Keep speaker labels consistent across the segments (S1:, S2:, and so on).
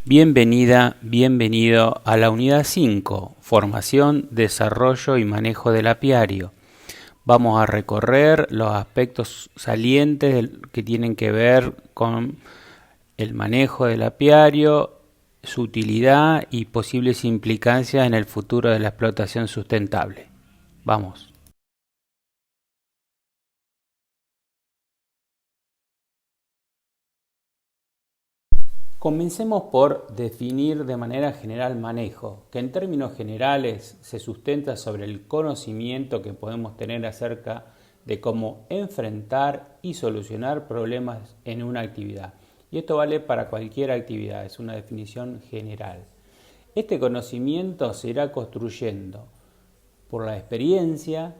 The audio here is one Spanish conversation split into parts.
S1: Bienvenida, bienvenido a la unidad 5, Formación, Desarrollo y Manejo del Apiario. Vamos a recorrer los aspectos salientes que tienen que ver con el manejo del apiario, su utilidad y posibles implicancias en el futuro de la explotación sustentable. Vamos. Comencemos por definir de manera general manejo, que en términos generales se sustenta sobre el conocimiento que podemos tener acerca de cómo enfrentar y solucionar problemas en una actividad. Y esto vale para cualquier actividad, es una definición general. Este conocimiento se irá construyendo por la experiencia,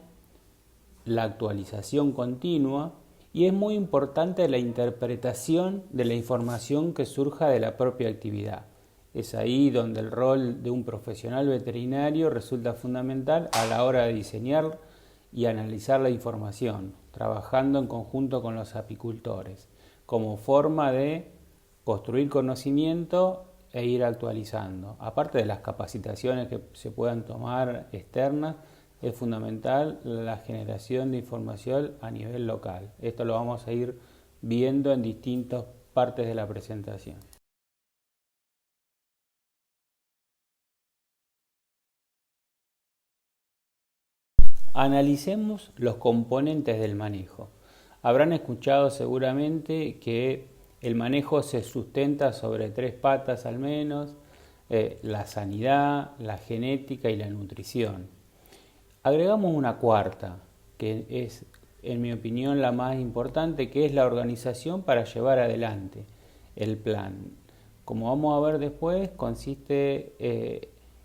S1: la actualización continua, y es muy importante la interpretación de la información que surja de la propia actividad. Es ahí donde el rol de un profesional veterinario resulta fundamental a la hora de diseñar y analizar la información, trabajando en conjunto con los apicultores, como forma de construir conocimiento e ir actualizando. Aparte de las capacitaciones que se puedan tomar externas, es fundamental la generación de información a nivel local. Esto lo vamos a ir viendo en distintas partes de la presentación. Analicemos los componentes del manejo. Habrán escuchado seguramente que el manejo se sustenta sobre 3 patas al menos: la sanidad, la genética y la nutrición. Agregamos una cuarta, que es, en mi opinión, la más importante, que es la organización para llevar adelante el plan. Como vamos a ver después, consiste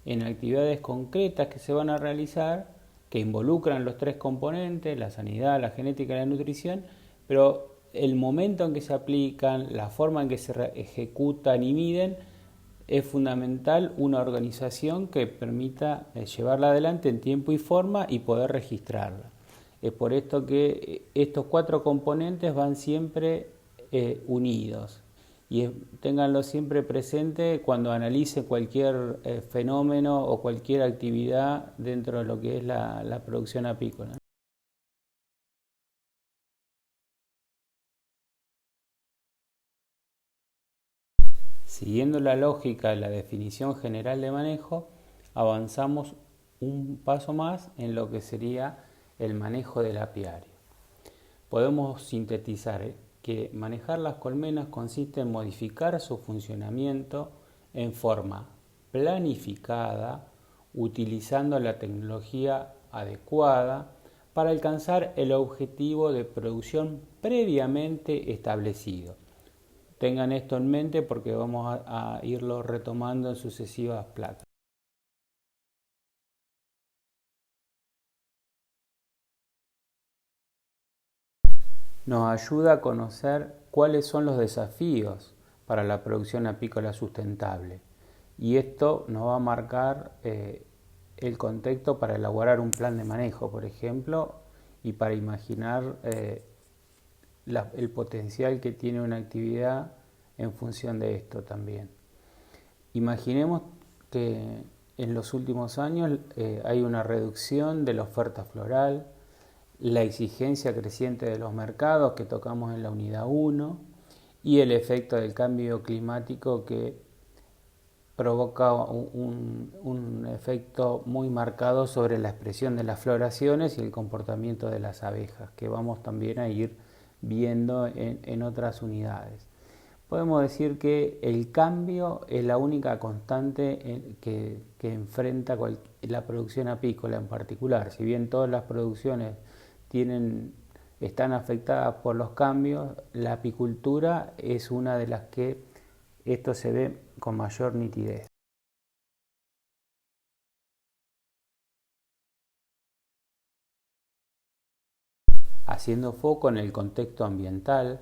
S1: en actividades concretas que se van a realizar, que involucran los 3 componentes, la sanidad, la genética y la nutrición, pero el momento en que se aplican, la forma en que se ejecutan y miden, es fundamental una organización que permita llevarla adelante en tiempo y forma y poder registrarla. Es por esto que estos 4 componentes van siempre unidos, y ténganlo siempre presente cuando analicen cualquier fenómeno o cualquier actividad dentro de lo que es la producción apícola. Siguiendo la lógica de la definición general de manejo, avanzamos un paso más en lo que sería el manejo del apiario. Podemos sintetizar que manejar las colmenas consiste en modificar su funcionamiento en forma planificada, utilizando la tecnología adecuada para alcanzar el objetivo de producción previamente establecido. Tengan esto en mente porque vamos a irlo retomando en sucesivas placas. Nos ayuda a conocer cuáles son los desafíos para la producción apícola sustentable, y esto nos va a marcar el contexto para elaborar un plan de manejo, por ejemplo, y para imaginar el potencial que tiene una actividad en función de esto también. Imaginemos que en los últimos años hay una reducción de la oferta floral, la exigencia creciente de los mercados que tocamos en la unidad 1 y el efecto del cambio climático que provoca un efecto muy marcado sobre la expresión de las floraciones y el comportamiento de las abejas, que vamos también a ir viendo en otras unidades. Podemos decir que el cambio es la única constante que enfrenta la producción apícola en particular. Si bien todas las producciones están afectadas por los cambios, la apicultura es una de las que esto se ve con mayor nitidez. Haciendo foco en el contexto ambiental,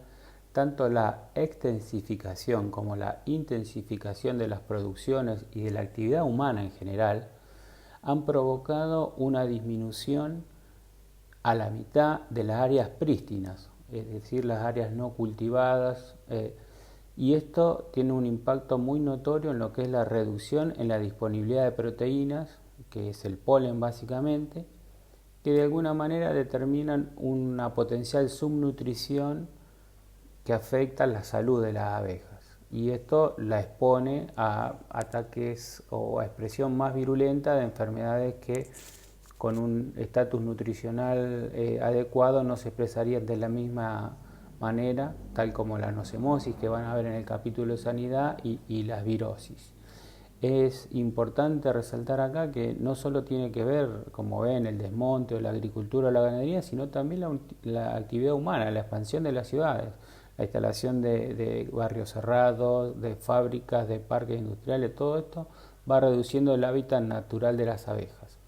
S1: tanto la extensificación como la intensificación de las producciones y de la actividad humana en general han provocado una disminución a la mitad de las áreas prístinas, es decir, las áreas no cultivadas, y esto tiene un impacto muy notorio en lo que es la reducción en la disponibilidad de proteínas, que es el polen básicamente, que de alguna manera determinan una potencial subnutrición que afecta la salud de las abejas. Y esto la expone a ataques o a expresión más virulenta de enfermedades que con un estatus nutricional adecuado no se expresarían de la misma manera, tal como la nocemosis que van a ver en el capítulo de sanidad y las virosis. Es importante resaltar acá que no solo tiene que ver, como ven, el desmonte o la agricultura o la ganadería, sino también la actividad humana, la expansión de las ciudades, la instalación de barrios cerrados, de fábricas, de parques industriales, todo esto va reduciendo el hábitat natural de las abejas.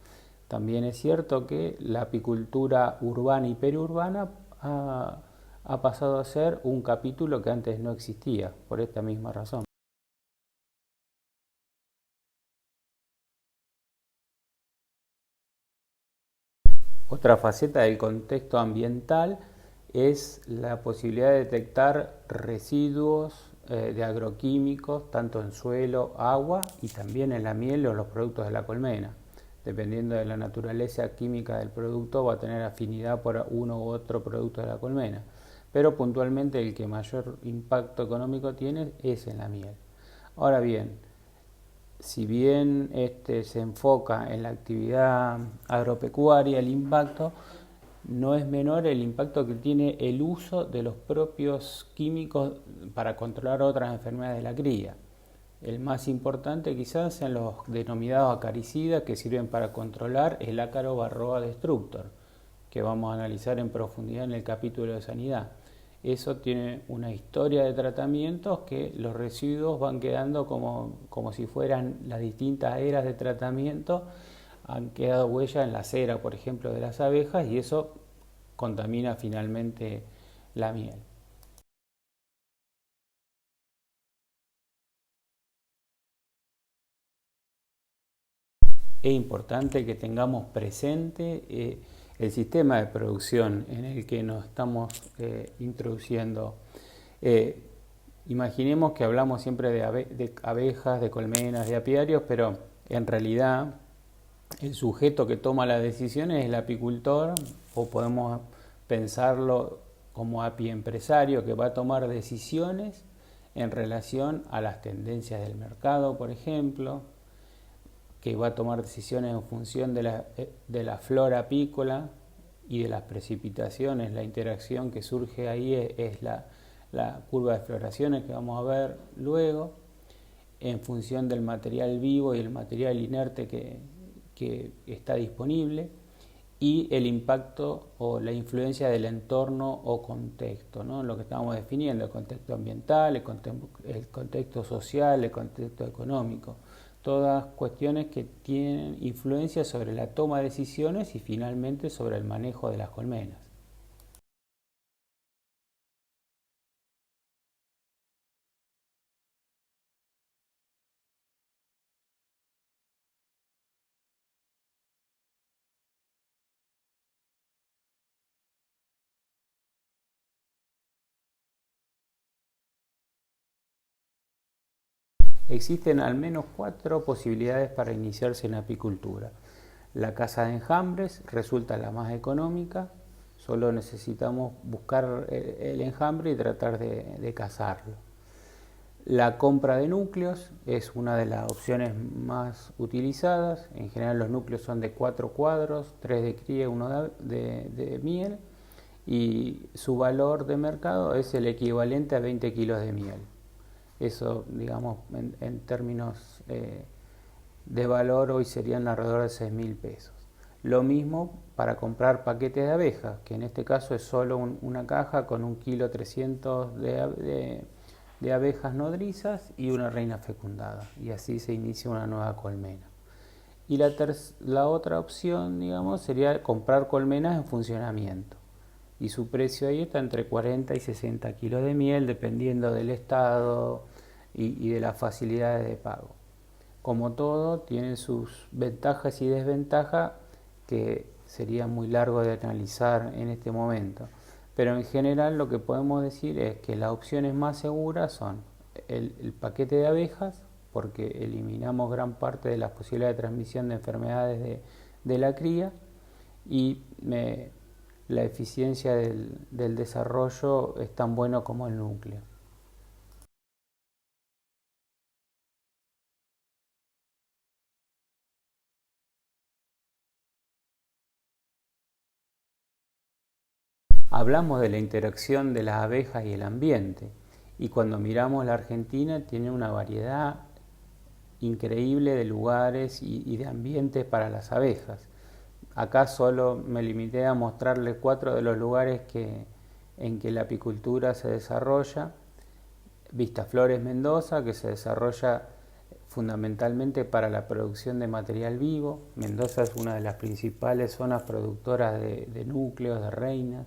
S1: También es cierto que la apicultura urbana y periurbana ha pasado a ser un capítulo que antes no existía, por esta misma razón. Otra faceta del contexto ambiental es la posibilidad de detectar residuos de agroquímicos, tanto en suelo, agua y también en la miel o los productos de la colmena. Dependiendo de la naturaleza química del producto, va a tener afinidad por uno u otro producto de la colmena. Pero puntualmente el que mayor impacto económico tiene es en la miel. Ahora bien, si bien se enfoca en la actividad agropecuaria, el impacto no es menor el impacto que tiene el uso de los propios químicos para controlar otras enfermedades de la cría. El más importante quizás sean los denominados acaricidas que sirven para controlar el ácaro Varroa destructor, que vamos a analizar en profundidad en el capítulo de sanidad. Eso tiene una historia de tratamientos que los residuos van quedando como si fueran las distintas eras de tratamiento, han quedado huellas en la cera, por ejemplo, de las abejas y eso contamina finalmente la miel. Es importante que tengamos presente el sistema de producción en el que nos estamos introduciendo. Eh, Imaginemos que hablamos siempre de abejas, de colmenas, de apiarios, pero en realidad el sujeto que toma las decisiones es el apicultor, o podemos pensarlo como apiempresario que va a tomar decisiones en relación a las tendencias del mercado, por ejemplo, que va a tomar decisiones en función de la flora apícola y de las precipitaciones. La interacción que surge ahí es la curva de floraciones que vamos a ver luego, en función del material vivo y el material inerte que está disponible, y el impacto o la influencia del entorno o contexto, ¿no? Lo que estamos definiendo, el contexto ambiental, el contexto social, el contexto económico, todas cuestiones que tienen influencia sobre la toma de decisiones y finalmente sobre el manejo de las colmenas. Existen al menos 4 posibilidades para iniciarse en apicultura. La caza de enjambres resulta la más económica, solo necesitamos buscar el enjambre y tratar de cazarlo. La compra de núcleos es una de las opciones más utilizadas. En general los núcleos son de 4 cuadros, 3 de cría y 1 de miel, y su valor de mercado es el equivalente a 20 kilos de miel. Eso, digamos, en términos de valor hoy serían alrededor de 6.000 pesos. Lo mismo para comprar paquetes de abejas, que en este caso es solo una caja con 1,3 kg de abejas nodrizas y una reina fecundada. Y así se inicia una nueva colmena. Y la otra opción, digamos, sería comprar colmenas en funcionamiento. Y su precio ahí está entre 40 y 60 kilos de miel, dependiendo del estado y de las facilidades de pago. Como todo, tiene sus ventajas y desventajas que sería muy largo de analizar en este momento. Pero en general lo que podemos decir es que las opciones más seguras son el paquete de abejas, porque eliminamos gran parte de las posibilidades de transmisión de enfermedades de la cría, y la eficiencia del desarrollo es tan bueno como el núcleo. Hablamos de la interacción de las abejas y el ambiente, y cuando miramos la Argentina tiene una variedad increíble de lugares y de ambientes para las abejas. Acá solo me limité a mostrarles 4 de los lugares en que la apicultura se desarrolla. Vistaflores Mendoza, que se desarrolla fundamentalmente para la producción de material vivo. Mendoza es una de las principales zonas productoras de núcleos, de reinas.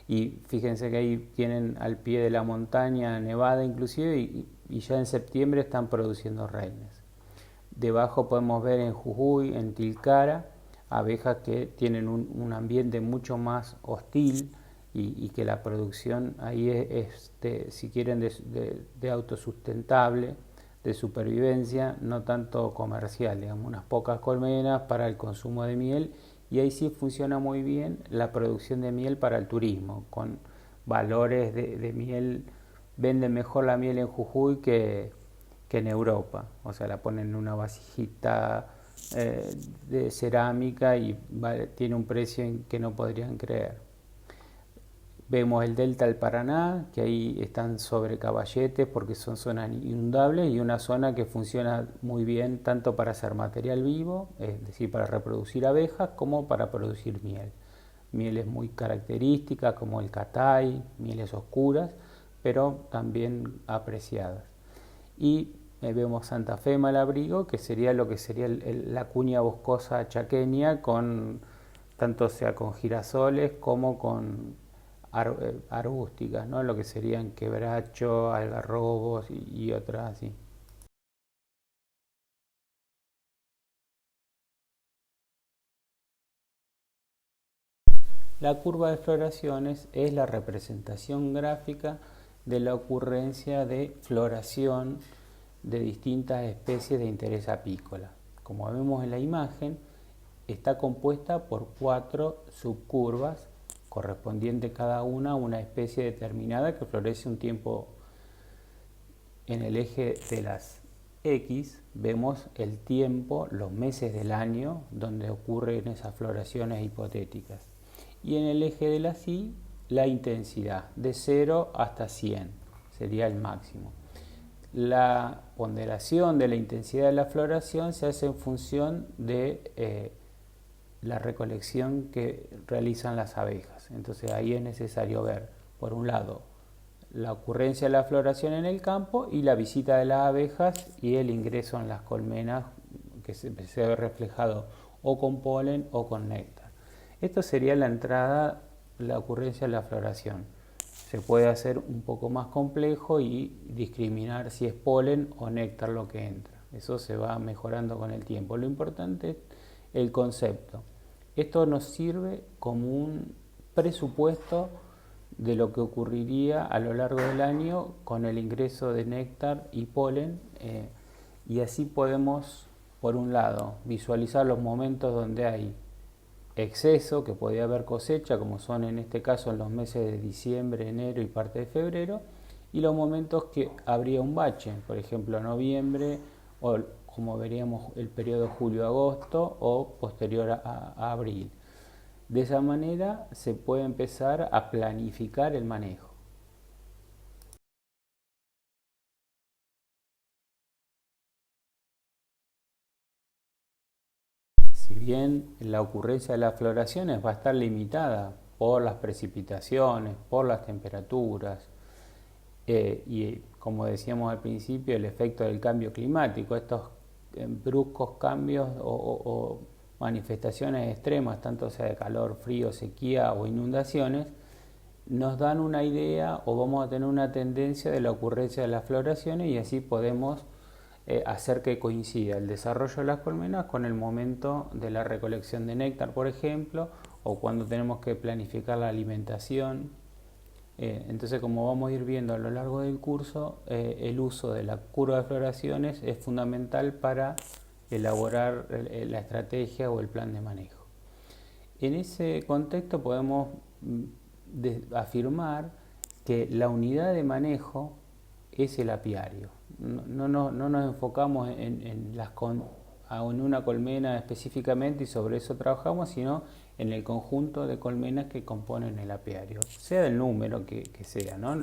S1: Y fíjense que ahí tienen al pie de la montaña nevada inclusive, y ya en septiembre están produciendo reinas. Debajo podemos ver en Jujuy, en Tilcara, abejas que tienen un ambiente mucho más hostil, y que la producción ahí es si quieren, de autosustentable, de supervivencia, no tanto comercial, digamos, unas pocas colmenas para el consumo de miel, y ahí sí funciona muy bien la producción de miel para el turismo, con valores de miel. Venden mejor la miel en Jujuy que en Europa, o sea, la ponen en una vasijita de cerámica y tiene un precio que no podrían creer. Vemos el delta del Paraná, que ahí están sobre caballetes porque son zonas inundables, y una zona que funciona muy bien tanto para hacer material vivo, es decir, para reproducir abejas, como para producir miel. Mieles muy características como el catay, mieles oscuras, pero también apreciadas. Y vemos Santa Fe Malabrigo, que sería lo que sería la cuña boscosa chaqueña, tanto sea con girasoles como con arbústicas, ¿no? Lo que serían quebracho, algarrobos y otras así. La curva de floraciones es la representación gráfica de la ocurrencia de floración de distintas especies de interés apícola. Como vemos en la imagen, está compuesta por 4 subcurvas, correspondiente cada una a una especie determinada que florece un tiempo. En el eje de las X vemos el tiempo, los meses del año donde ocurren esas floraciones hipotéticas. Y en el eje de las Y, la intensidad, de 0 hasta 100, sería el máximo. La ponderación de la intensidad de la floración se hace en función de la recolección que realizan las abejas. Entonces ahí es necesario ver, por un lado, la ocurrencia de la floración en el campo y la visita de las abejas y el ingreso en las colmenas, que se ve reflejado o con polen o con néctar. Esto sería la entrada, la ocurrencia de la floración. Se puede hacer un poco más complejo y discriminar si es polen o néctar lo que entra. Eso se va mejorando con el tiempo. Lo importante es el concepto. Esto nos sirve como un presupuesto de lo que ocurriría a lo largo del año con el ingreso de néctar y polen, y así podemos, por un lado, visualizar los momentos donde hay exceso, que podría haber cosecha, como son en este caso en los meses de diciembre, enero y parte de febrero, y los momentos que habría un bache, por ejemplo noviembre, o como veríamos el periodo julio-agosto, o posterior a abril. De esa manera se puede empezar a planificar el manejo. Si bien la ocurrencia de las floraciones va a estar limitada por las precipitaciones, por las temperaturas, y como decíamos al principio, el efecto del cambio climático, estos bruscos cambios o manifestaciones extremas, tanto sea de calor, frío, sequía o inundaciones, nos dan una idea o vamos a tener una tendencia de la ocurrencia de las floraciones, y así podemos hacer que coincida el desarrollo de las colmenas con el momento de la recolección de néctar, por ejemplo, o cuando tenemos que planificar la alimentación Entonces, como vamos a ir viendo a lo largo del curso, el uso de la curva de floraciones es fundamental para elaborar la estrategia o el plan de manejo. En ese contexto podemos afirmar que la unidad de manejo es el apiario. No nos enfocamos en una colmena específicamente y sobre eso trabajamos, sino en el conjunto de colmenas que componen el apiario, sea del número que sea, ¿no?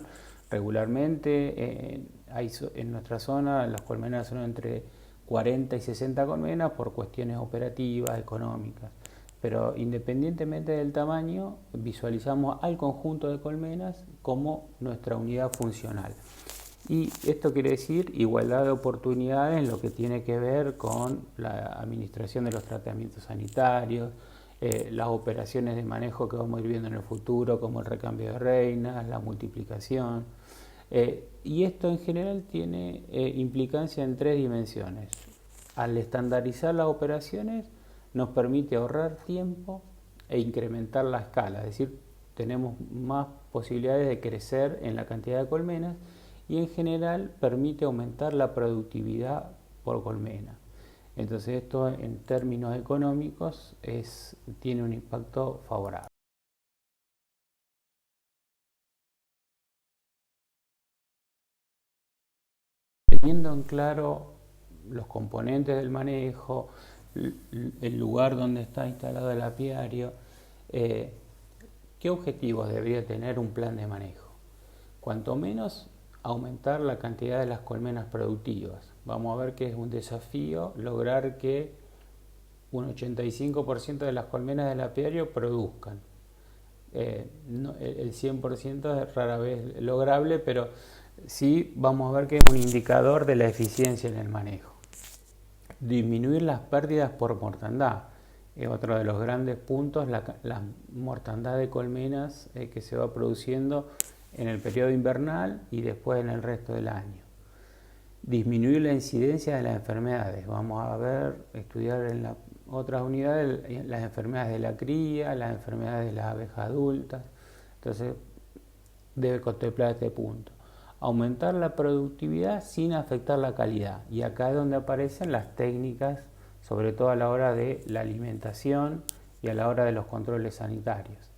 S1: Regularmente en nuestra zona las colmenas son entre 40 y 60 colmenas por cuestiones operativas, económicas. Pero independientemente del tamaño, visualizamos al conjunto de colmenas como nuestra unidad funcional. Y esto quiere decir igualdad de oportunidades en lo que tiene que ver con la administración de los tratamientos sanitarios, las operaciones de manejo que vamos a ir viendo en el futuro, como el recambio de reinas, la multiplicación. Y esto en general tiene implicancia en tres dimensiones. Al estandarizar las operaciones nos permite ahorrar tiempo e incrementar la escala, es decir, tenemos más posibilidades de crecer en la cantidad de colmenas y en general permite aumentar la productividad por colmena. Entonces esto en términos económicos tiene un impacto favorable. Teniendo en claro los componentes del manejo, el lugar donde está instalado el apiario, ¿qué objetivos debería tener un plan de manejo? Cuanto menos aumentar la cantidad de las colmenas productivas. Vamos a ver que es un desafío lograr que un 85% de las colmenas del apiario produzcan. El 100% es rara vez lograble, pero sí vamos a ver que es un indicador de la eficiencia en el manejo. Disminuir las pérdidas por mortandad es otro de los grandes puntos, la mortandad de colmenas que se va produciendo en el periodo invernal y después en el resto del año. Disminuir la incidencia de las enfermedades. Vamos a estudiar en las otras unidades las enfermedades de la cría, las enfermedades de las abejas adultas. Entonces, debe contemplar este punto. Aumentar la productividad sin afectar la calidad. Y acá es donde aparecen las técnicas, sobre todo a la hora de la alimentación y a la hora de los controles sanitarios.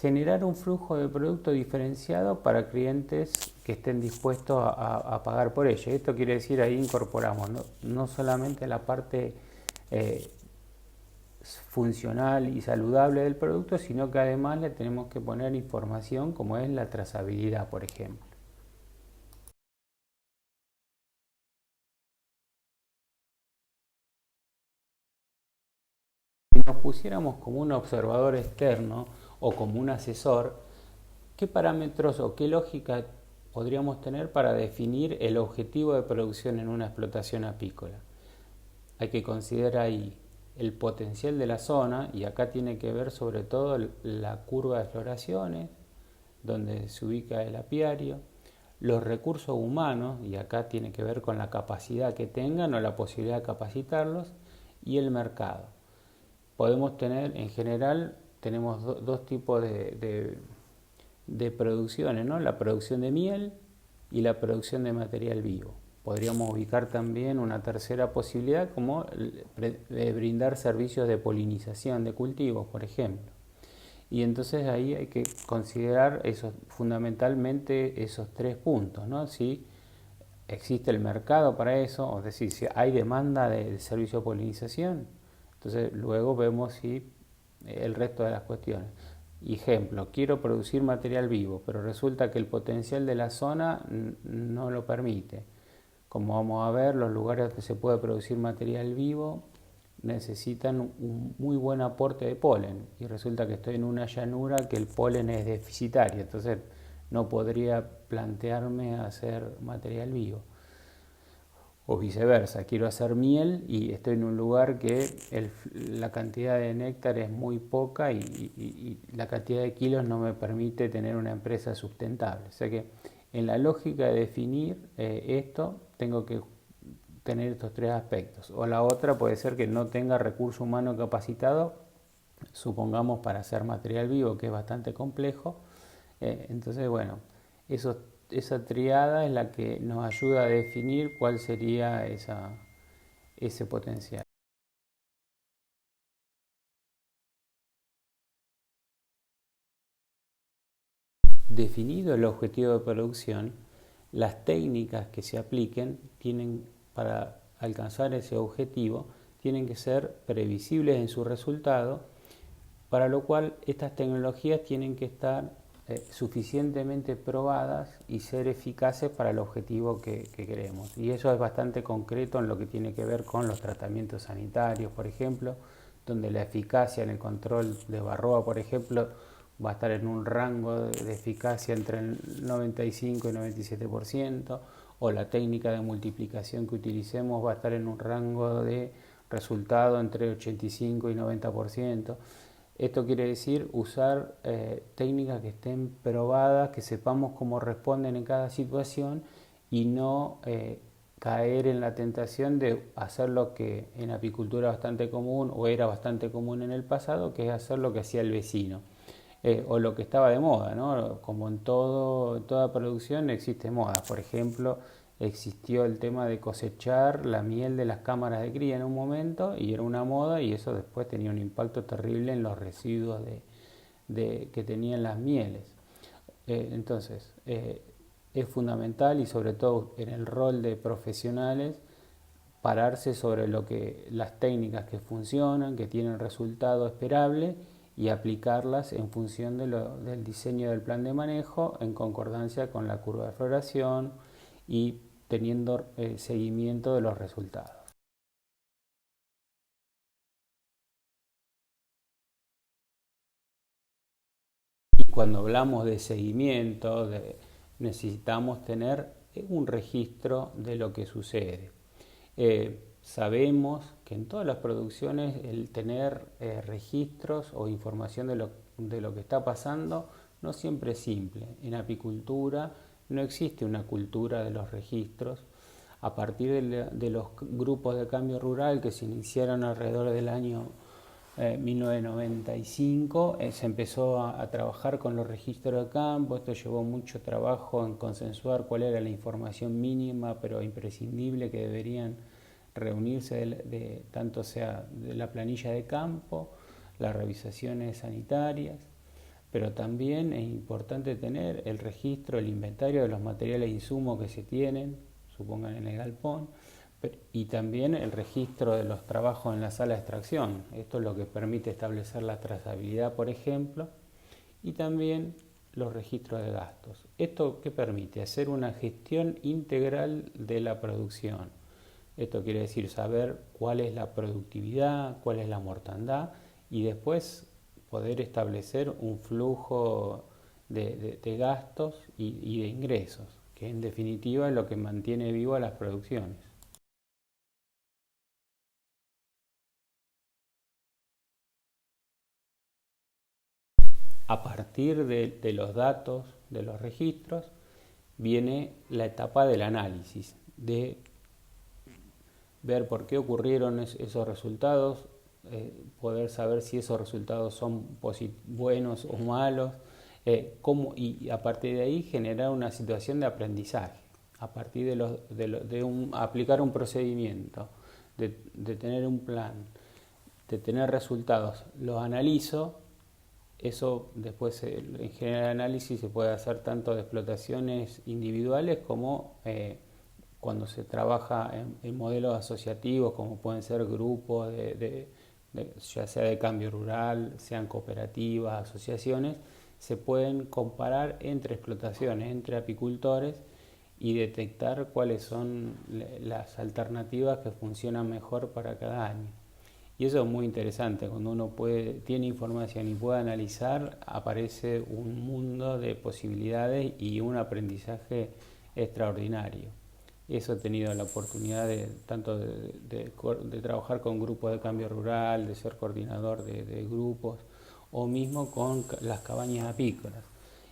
S1: Generar un flujo de producto diferenciado para clientes que estén dispuestos a pagar por ello. Esto quiere decir, ahí incorporamos no solamente la parte funcional y saludable del producto, sino que además le tenemos que poner información como es la trazabilidad, por ejemplo. Si nos pusiéramos como un observador externo o como un asesor, ¿qué parámetros o qué lógica podríamos tener para definir el objetivo de producción en una explotación apícola? Hay que considerar ahí el potencial de la zona, y acá tiene que ver sobre todo la curva de floraciones, donde se ubica el apiario, los recursos humanos, y acá tiene que ver con la capacidad que tengan o la posibilidad de capacitarlos, y el mercado. Podemos tener, en general, tenemos dos tipos de producciones, ¿no? La producción de miel y la producción de material vivo. Podríamos ubicar también una tercera posibilidad como brindar servicios de polinización de cultivos, por ejemplo. Y entonces ahí hay que considerar fundamentalmente esos tres puntos, ¿no? Si existe el mercado para eso, es decir, si hay demanda de servicio de polinización, entonces luego vemos si el resto de las cuestiones. Ejemplo, quiero producir material vivo, pero resulta que el potencial de la zona no lo permite. Como vamos a ver, los lugares donde se puede producir material vivo necesitan un muy buen aporte de polen y resulta que estoy en una llanura que el polen es deficitario, entonces no podría plantearme hacer material vivo. O viceversa, quiero hacer miel y estoy en un lugar que la cantidad de néctar es muy poca y la cantidad de kilos no me permite tener una empresa sustentable. O sea que en la lógica de definir esto tengo que tener estos tres aspectos. O la otra puede ser que no tenga recurso humano capacitado, supongamos para hacer material vivo, que es bastante complejo, Entonces, bueno, esa triada es la que nos ayuda a definir cuál sería ese potencial. Definido el objetivo de producción, las técnicas que se apliquen tienen para alcanzar ese objetivo tienen que ser previsibles en su resultado, para lo cual estas tecnologías tienen que estar suficientemente probadas y ser eficaces para el objetivo que queremos. Y eso es bastante concreto en lo que tiene que ver con los tratamientos sanitarios, por ejemplo, donde la eficacia en el control de Varroa, por ejemplo, va a estar en un rango de eficacia entre el 95 y 97%, o la técnica de multiplicación que utilicemos va a estar en un rango de resultado entre 85 y 90%. Esto quiere decir usar técnicas que estén probadas, que sepamos cómo responden en cada situación y no caer en la tentación de hacer lo que en apicultura es bastante común o era bastante común en el pasado, que es hacer lo que hacía el vecino. O lo que estaba de moda, ¿no? Como en toda producción existe moda. Por ejemplo, existió el tema de cosechar la miel de las cámaras de cría en un momento y era una moda y eso después tenía un impacto terrible en los residuos que tenían las mieles. Entonces, es fundamental y sobre todo en el rol de profesionales pararse sobre las técnicas que funcionan, que tienen resultado esperable y aplicarlas en función del diseño del plan de manejo en concordancia con la curva de floración y teniendo seguimiento de los resultados. Y cuando hablamos de seguimiento, necesitamos tener un registro de lo que sucede. Sabemos que en todas las producciones el tener registros o información de lo que está pasando no siempre es simple. En apicultura no existe una cultura de los registros. A partir de los grupos de cambio rural que se iniciaron alrededor del año 1995, se empezó a trabajar con los registros de campo. Esto llevó mucho trabajo en consensuar cuál era la información mínima pero imprescindible que deberían reunirse tanto sea de la planilla de campo, las revisaciones sanitarias, pero también es importante tener el registro, el inventario de los materiales e insumos que se tienen, supongan en el galpón, y también el registro de los trabajos en la sala de extracción. Esto es lo que permite establecer la trazabilidad, por ejemplo, y también los registros de gastos. ¿Esto qué permite? Hacer una gestión integral de la producción. Esto quiere decir saber cuál es la productividad, cuál es la mortandad y después poder establecer un flujo de gastos y de ingresos, que en definitiva es lo que mantiene vivas las producciones. A partir de los datos, de los registros, viene la etapa del análisis, de ver por qué ocurrieron esos resultados, poder saber si esos resultados son buenos o malos, y a partir de ahí generar una situación de aprendizaje, a partir de aplicar un procedimiento, de tener un plan, de tener resultados, los analizo. Eso después, en general, el análisis se puede hacer tanto de explotaciones individuales como cuando se trabaja en modelos asociativos, como pueden ser grupos ya sea de cambio rural, sean cooperativas, asociaciones, se pueden comparar entre explotaciones, entre apicultores y detectar cuáles son las alternativas que funcionan mejor para cada año. Y eso es muy interesante, cuando uno tiene información y puede analizar, aparece un mundo de posibilidades y un aprendizaje extraordinario. Eso he tenido la oportunidad tanto de trabajar con grupos de cambio rural, de ser coordinador de grupos, o mismo con las cabañas apícolas.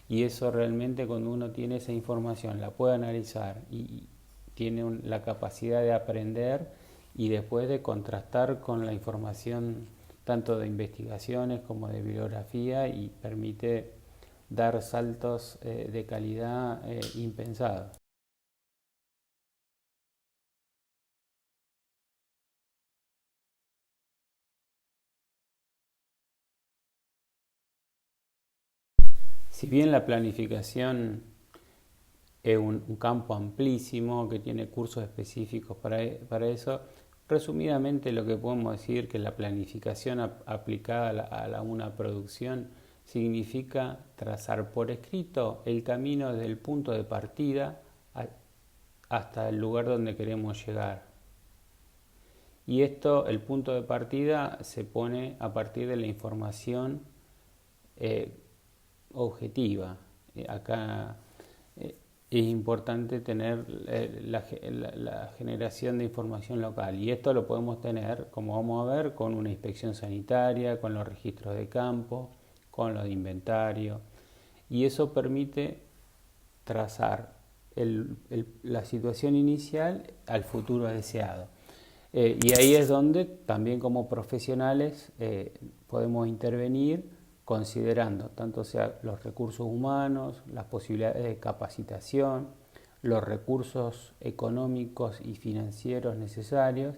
S1: Y eso realmente, cuando uno tiene esa información, la puede analizar y tiene la capacidad de aprender y después de contrastar con la información tanto de investigaciones como de bibliografía, y permite dar saltos de calidad impensados. Si bien la planificación es un campo amplísimo que tiene cursos específicos para eso, resumidamente lo que podemos decir que la planificación aplicada una producción significa trazar por escrito el camino desde el punto de partida hasta el lugar donde queremos llegar. Y esto, el punto de partida, se pone a partir de la información eh, objetiva. Acá es importante tener la generación de información local y esto lo podemos tener, como vamos a ver, con una inspección sanitaria, con los registros de campo, con los de inventario, y eso permite trazar la situación inicial al futuro deseado. Y ahí es donde también como profesionales podemos intervenir considerando tanto sea los recursos humanos, las posibilidades de capacitación, los recursos económicos y financieros necesarios,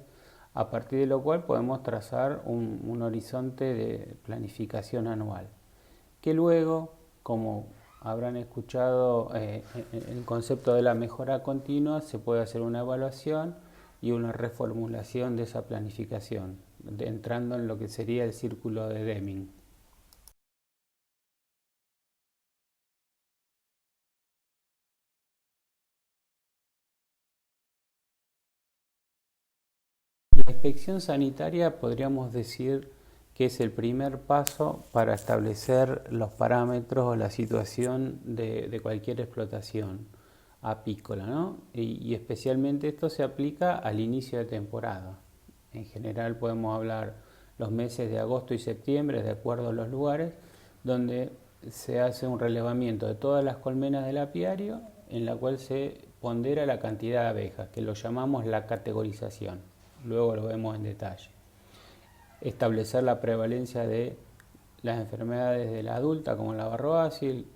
S1: a partir de lo cual podemos trazar un horizonte de planificación anual, que luego, como habrán escuchado el concepto de la mejora continua, se puede hacer una evaluación y una reformulación de esa planificación, entrando en lo que sería el círculo de Deming. La inspección sanitaria podríamos decir que es el primer paso para establecer los parámetros o la situación de cualquier explotación apícola, ¿no? Y especialmente esto se aplica al inicio de temporada. En general podemos hablar los meses de agosto y septiembre, de acuerdo a los lugares, donde se hace un relevamiento de todas las colmenas del apiario, en la cual se pondera la cantidad de abejas, que lo llamamos la categorización. Luego lo vemos en detalle. Establecer la prevalencia de las enfermedades de la adulta, como la varroacil,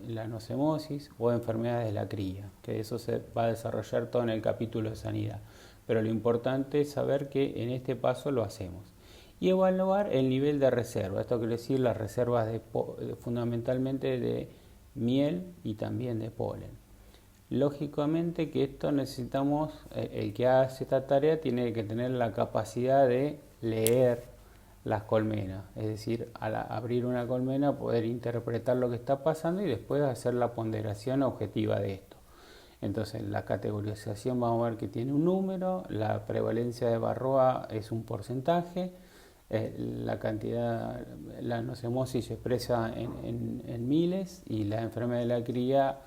S1: la nocemosis o enfermedades de la cría, que eso se va a desarrollar todo en el capítulo de sanidad. Pero lo importante es saber que en este paso lo hacemos. Y evaluar el nivel de reserva. Esto quiere decir las reservas fundamentalmente de miel y también de polen. Lógicamente que esto necesitamos, el que hace esta tarea tiene que tener la capacidad de leer las colmenas, es decir, al abrir una colmena poder interpretar lo que está pasando y después hacer la ponderación objetiva de esto. Entonces la categorización vamos a ver que tiene un número, la prevalencia de varroa es un porcentaje, la cantidad, la nocemosis se expresa en miles y la enfermedad de la cría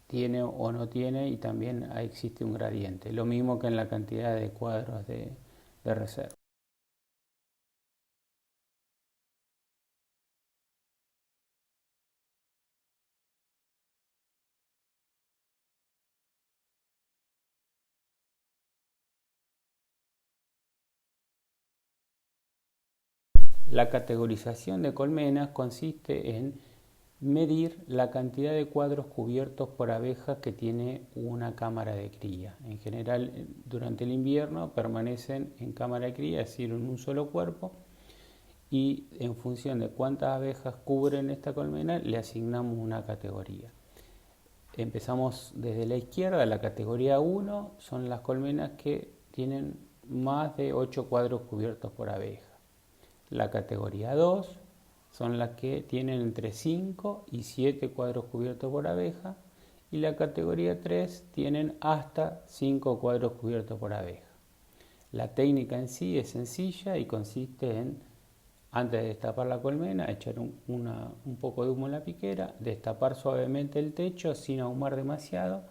S1: tiene o no tiene y también existe un gradiente, lo mismo que en la cantidad de cuadros de reserva. La categorización de colmenas consiste en medir la cantidad de cuadros cubiertos por abejas que tiene una cámara de cría. En general, durante el invierno permanecen en cámara de cría, es decir, en un solo cuerpo, y en función de cuántas abejas cubren esta colmena, le asignamos una categoría. Empezamos desde la izquierda, la categoría 1 son las colmenas que tienen más de 8 cuadros cubiertos por abeja. La categoría 2 son las que tienen entre 5 y 7 cuadros cubiertos por abeja y la categoría 3 tienen hasta 5 cuadros cubiertos por abeja. La técnica en sí es sencilla y consiste en, antes de destapar la colmena, echar un poco de humo en la piquera, destapar suavemente el techo sin ahumar demasiado,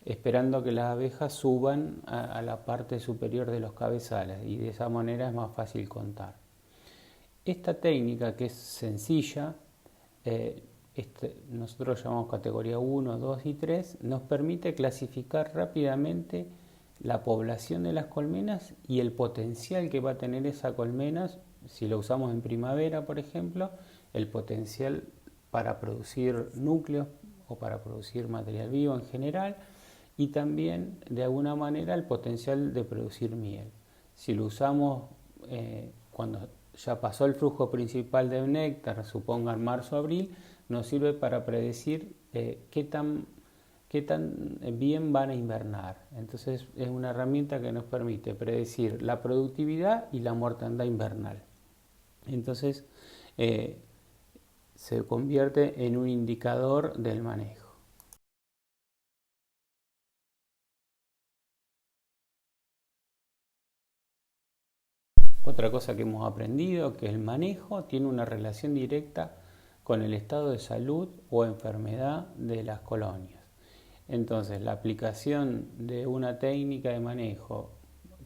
S1: esperando que las abejas suban a la parte superior de los cabezales y de esa manera es más fácil contar. Esta técnica, que es sencilla, nosotros llamamos categoría 1, 2 y 3, nos permite clasificar rápidamente la población de las colmenas y el potencial que va a tener esa colmena, si lo usamos en primavera, por ejemplo, el potencial para producir núcleos o para producir material vivo en general, y también de alguna manera el potencial de producir miel. Si lo usamos cuando ya pasó el flujo principal de néctar, supongan marzo-abril, nos sirve para predecir qué tan bien van a invernar. Entonces es una herramienta que nos permite predecir la productividad y la mortandad invernal. Entonces se convierte en un indicador del manejo. Otra cosa que hemos aprendido, que el manejo tiene una relación directa con el estado de salud o enfermedad de las colonias. Entonces, la aplicación de una técnica de manejo,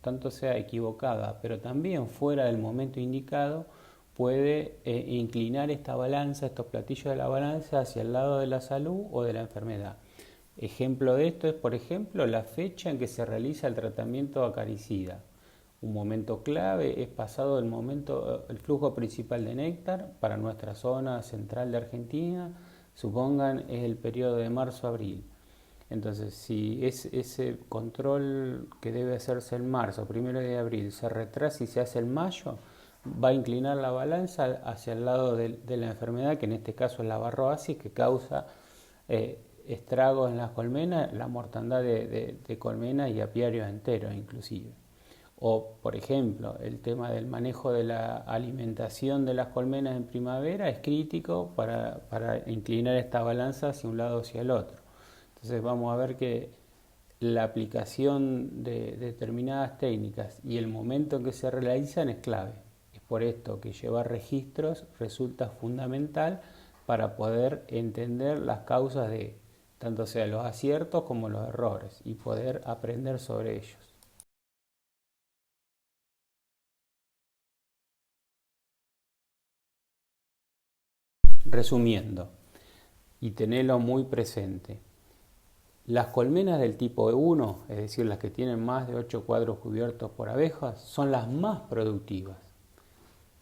S1: tanto sea equivocada, pero también fuera del momento indicado, puede inclinar esta balanza, estos platillos de la balanza hacia el lado de la salud o de la enfermedad. Ejemplo de esto es, por ejemplo, la fecha en que se realiza el tratamiento acaricida. Un momento clave es pasado el flujo principal de néctar para nuestra zona central de Argentina, supongan es el periodo de marzo-abril. Entonces, si ese control que debe hacerse en marzo, 1 de abril, se retrasa y se hace en mayo, va a inclinar la balanza hacia el lado de la enfermedad, que en este caso es la varroasis, que causa estragos en las colmenas, la mortandad de colmenas y apiarios enteros inclusive. O, por ejemplo, el tema del manejo de la alimentación de las colmenas en primavera es crítico para inclinar esta balanza hacia un lado o hacia el otro. Entonces vamos a ver que la aplicación de determinadas técnicas y el momento en que se realizan es clave. Es por esto que llevar registros resulta fundamental para poder entender las causas de tanto sea los aciertos como los errores y poder aprender sobre ellos. Resumiendo, y tenerlo muy presente, las colmenas del tipo E1, es decir, las que tienen más de 8 cuadros cubiertos por abejas, son las más productivas.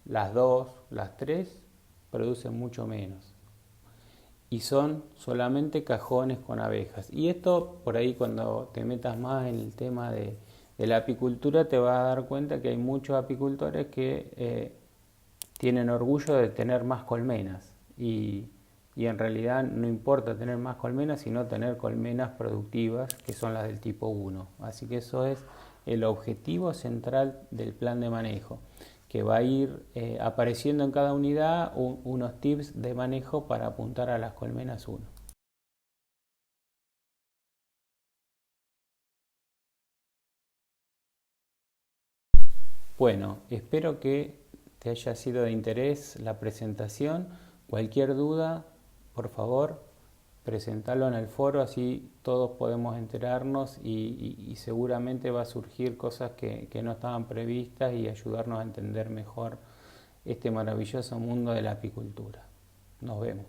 S1: Las 2, las 3 producen mucho menos. Y son solamente cajones con abejas. Y esto, por ahí cuando te metas más en el tema de la apicultura, te vas a dar cuenta que hay muchos apicultores que tienen orgullo de tener más colmenas. Y en realidad no importa tener más colmenas, sino tener colmenas productivas, que son las del tipo 1. Así que eso es el objetivo central del plan de manejo, que va a ir apareciendo en cada unidad unos tips de manejo para apuntar a las colmenas 1. Bueno, espero que te haya sido de interés la presentación. Cualquier duda, por favor, presentalo en el foro, así todos podemos enterarnos y seguramente va a surgir cosas que no estaban previstas y ayudarnos a entender mejor este maravilloso mundo de la apicultura. Nos vemos.